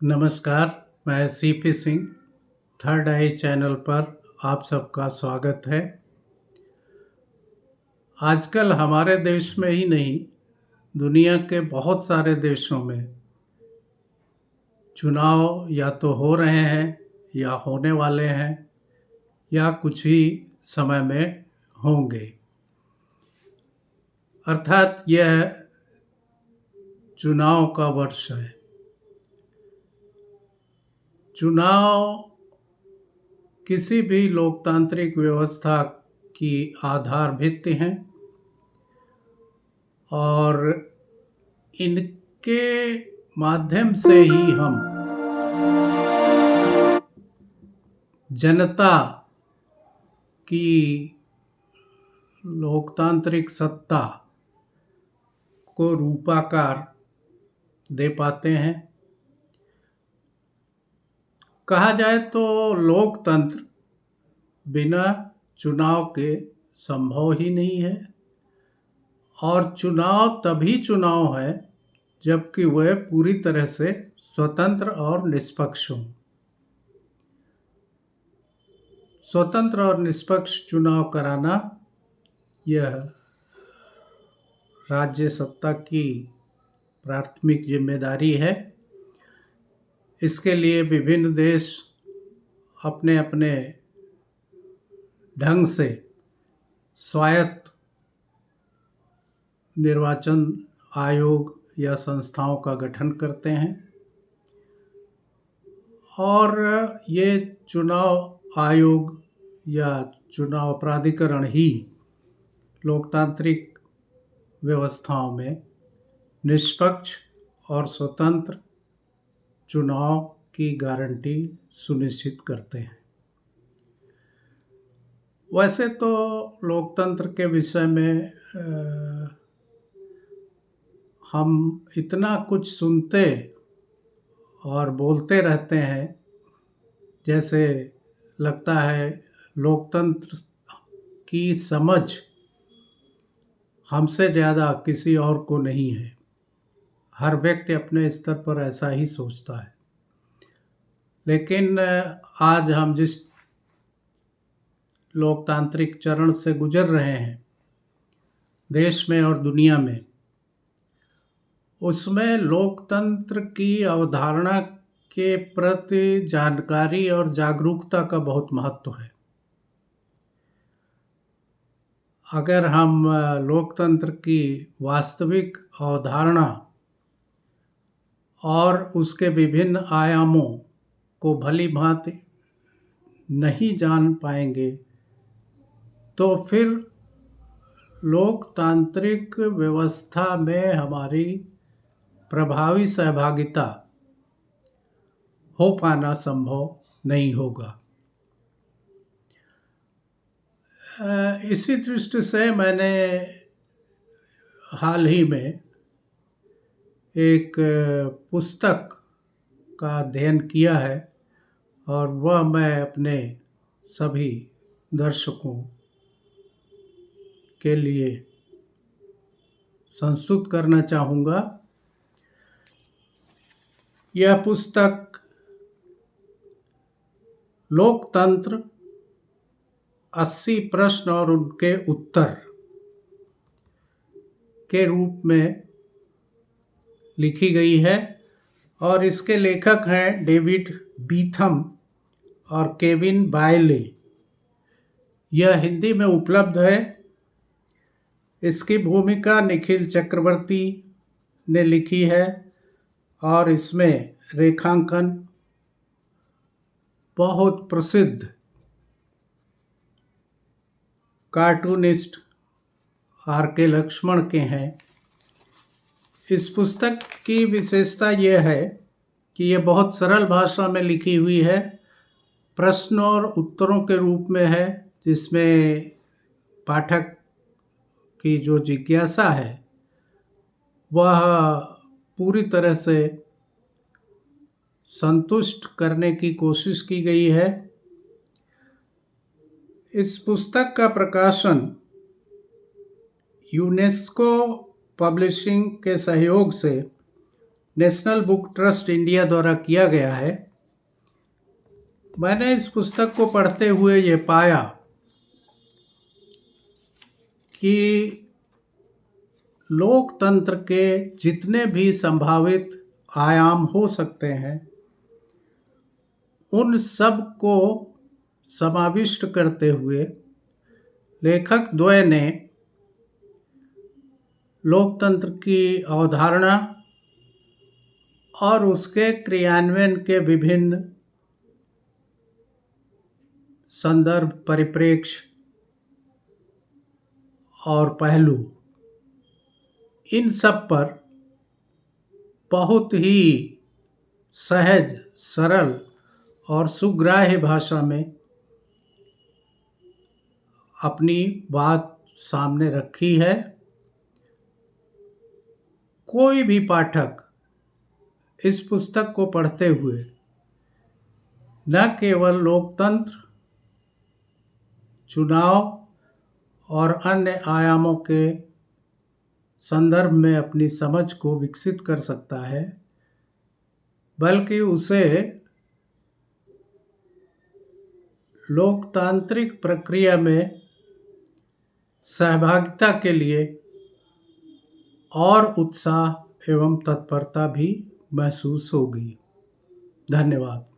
नमस्कार, मैं CP Singh third आई channel पर आप सबका स्वागत है। आजकल हमारे देश में ही नहीं, दुनिया के बहुत सारे देशों में चुनाव या तो हो रहे हैं या होने वाले हैं या कुछ ही समय में होंगे। अर्थात यह चुनाव का वर्ष है। चुनाव किसी भी लोकतांत्रिक व्यवस्था की आधार भित्ति हैं और इनके माध्यम से ही हम जनता की लोकतांत्रिक सत्ता को रूपाकार दे पाते हैं। कहा जाए तो लोकतंत्र बिना चुनाव के संभव ही नहीं है और चुनाव तभी चुनाव है जबकि वह पूरी तरह से स्वतंत्र और निष्पक्ष हो। स्वतंत्र और निष्पक्ष चुनाव कराना यह राज्य सत्ता की प्राथमिक जिम्मेदारी है। इसके लिए विभिन्न देश अपने अपने ढंग से स्वायत्त निर्वाचन आयोग या संस्थाओं का गठन करते हैं और ये चुनाव आयोग या चुनाव प्राधिकरण ही लोकतांत्रिक व्यवस्थाओं में निष्पक्ष और स्वतंत्र चुनाव की गारंटी सुनिश्चित करते हैं। वैसे तो लोकतंत्र के विषय में हम इतना कुछ सुनते और बोलते रहते हैं, जैसे लगता है लोकतंत्र की समझ हमसे ज़्यादा किसी और को नहीं है। हर व्यक्ति अपने स्तर पर ऐसा ही सोचता है। लेकिन आज हम जिस लोकतांत्रिक चरण से गुजर रहे हैं देश में और दुनिया में, उसमें लोकतंत्र की अवधारणा के प्रति जानकारी और जागरूकता का बहुत महत्व है। अगर हम लोकतंत्र की वास्तविक अवधारणा और उसके विभिन्न आयामों को भली भांति नहीं जान पाएंगे तो फिर लोकतांत्रिक व्यवस्था में हमारी प्रभावी सहभागिता हो पाना संभव नहीं होगा। इसी दृष्टि से मैंने हाल ही में एक पुस्तक का अध्ययन किया है और वह मैं अपने सभी दर्शकों के लिए संस्तुत करना चाहूँगा। यह पुस्तक लोकतंत्र 80 प्रश्न और उनके उत्तर के रूप में लिखी गई है और इसके लेखक हैं डेविड बीथम और केविन बायले। यह हिंदी में उपलब्ध है। इसकी भूमिका निखिल चक्रवर्ती ने लिखी है और इसमें रेखांकन बहुत प्रसिद्ध कार्टूनिस्ट आर.के. लक्ष्मण के हैं। इस पुस्तक की विशेषता यह है कि यह बहुत सरल भाषा में लिखी हुई है, प्रश्न और उत्तरों के रूप में है, जिसमें पाठक की जो जिज्ञासा है वह पूरी तरह से संतुष्ट करने की कोशिश की गई है। इस पुस्तक का प्रकाशन यूनेस्को पब्लिशिंग के सहयोग से नेशनल बुक ट्रस्ट इंडिया द्वारा किया गया है। मैंने इस पुस्तक को पढ़ते हुए ये पाया कि लोकतंत्र के जितने भी संभावित आयाम हो सकते हैं उन सब को समाविष्ट करते हुए लेखक द्वय ने लोकतंत्र की अवधारणा और उसके क्रियान्वयन के विभिन्न संदर्भ, परिप्रेक्ष्य और पहलू, इन सब पर बहुत ही सहज, सरल और सुग्राह्य भाषा में अपनी बात सामने रखी है। कोई भी पाठक इस पुस्तक को पढ़ते हुए न केवल लोकतंत्र, चुनाव और अन्य आयामों के संदर्भ में अपनी समझ को विकसित कर सकता है, बल्कि उसे लोकतांत्रिक प्रक्रिया में सहभागिता के लिए और उत्साह एवं तत्परता भी महसूस होगी। धन्यवाद।